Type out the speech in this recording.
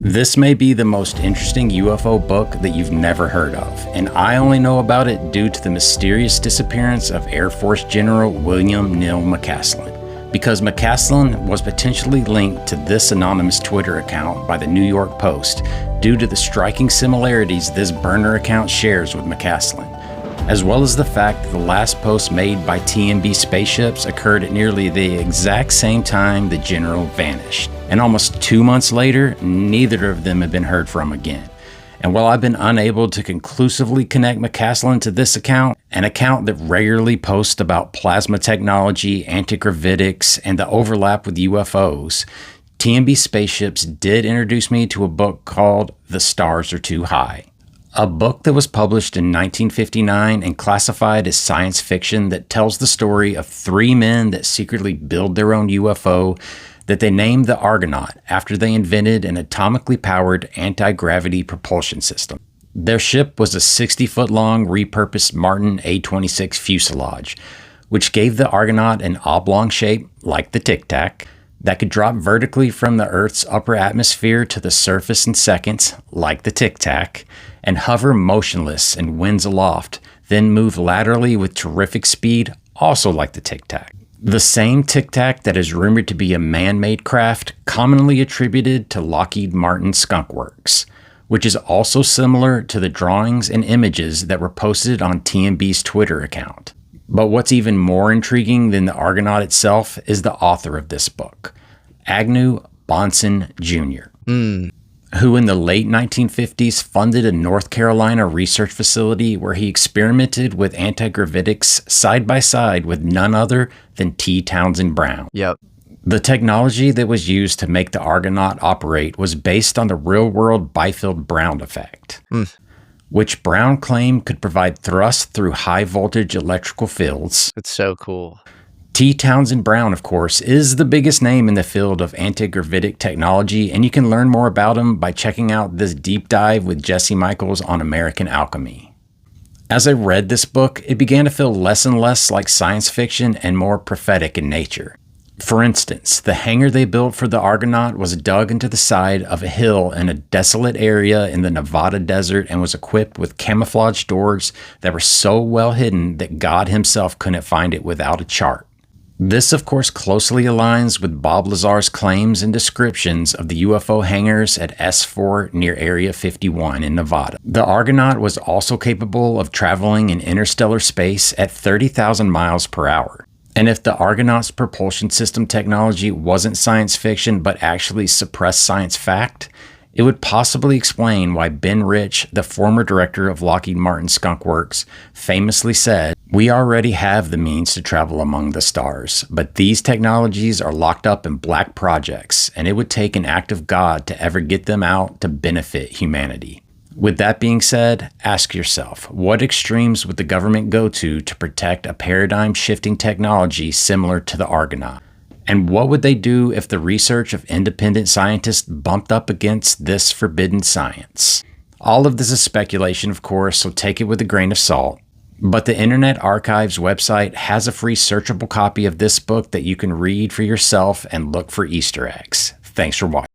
This may be the most interesting UFO book that you've never heard of, and I only know about it due to the mysterious disappearance of Air Force General William Neal McCaslin, because McCaslin was potentially linked to this anonymous Twitter account by the New York Post due to the striking similarities this burner account shares with McCaslin, as well as the fact that the last post made by TMB spaceships occurred at nearly the exact same time the general vanished. And almost 2 months later, neither of them have been heard from again. And while I've been unable to conclusively connect McCaslin to this account, an account that regularly posts about plasma technology, antigravitics, and the overlap with UFOs, TMB Spaceships did introduce me to a book called The Stars Are Too High. A book that was published in 1959 and classified as science fiction that tells the story of 3 men that secretly build their own UFO that they named the Argonaut after they invented an atomically powered anti-gravity propulsion system. Their ship was a 60-foot-long repurposed Martin A-26 fuselage, which gave the Argonaut an oblong shape like the Tic Tac, that could drop vertically from the Earth's upper atmosphere to the surface in seconds, like the Tic Tac, and hover motionless in winds aloft, then move laterally with terrific speed, also like the Tic Tac. The same Tic Tac that is rumored to be a man-made craft commonly attributed to Lockheed Martin Skunk Works, which is also similar to the drawings and images that were posted on TMB's Twitter account. But what's even more intriguing than the Argonaut itself is the author of this book, Agnew Bonson Jr., who in the late 1950s funded a North Carolina research facility where he experimented with antigravitics side by side with none other than T. Townsend Brown. Yep. The technology that was used to make the Argonaut operate was based on the real-world Byfield-Brown effect, which Brown claimed could provide thrust through high-voltage electrical fields. That's so cool. T. Townsend Brown, of course, is the biggest name in the field of antigravitic technology, and you can learn more about him by checking out this deep dive with Jesse Michaels on American Alchemy. As I read this book, it began to feel less and less like science fiction and more prophetic in nature. For instance, the hangar they built for the Argonaut was dug into the side of a hill in a desolate area in the Nevada desert and was equipped with camouflage doors that were so well hidden that God himself couldn't find it without a chart. This, of course, closely aligns with Bob Lazar's claims and descriptions of the UFO hangars at S4 near Area 51 in Nevada. The Argonaut was also capable of traveling in interstellar space at 30,000 miles per hour. And if the Argonaut's propulsion system technology wasn't science fiction but actually suppressed science fact, it would possibly explain why Ben Rich, the former director of Lockheed Martin Skunk Works, famously said, "We already have the means to travel among the stars, but these technologies are locked up in black projects, and it would take an act of God to ever get them out to benefit humanity." With that being said, ask yourself, what extremes would the government go to protect a paradigm-shifting technology similar to the Argonaut? And what would they do if the research of independent scientists bumped up against this forbidden science? All of this is speculation, of course, so take it with a grain of salt. But the Internet Archive's website has a free searchable copy of this book that you can read for yourself and look for Easter eggs. Thanks for watching.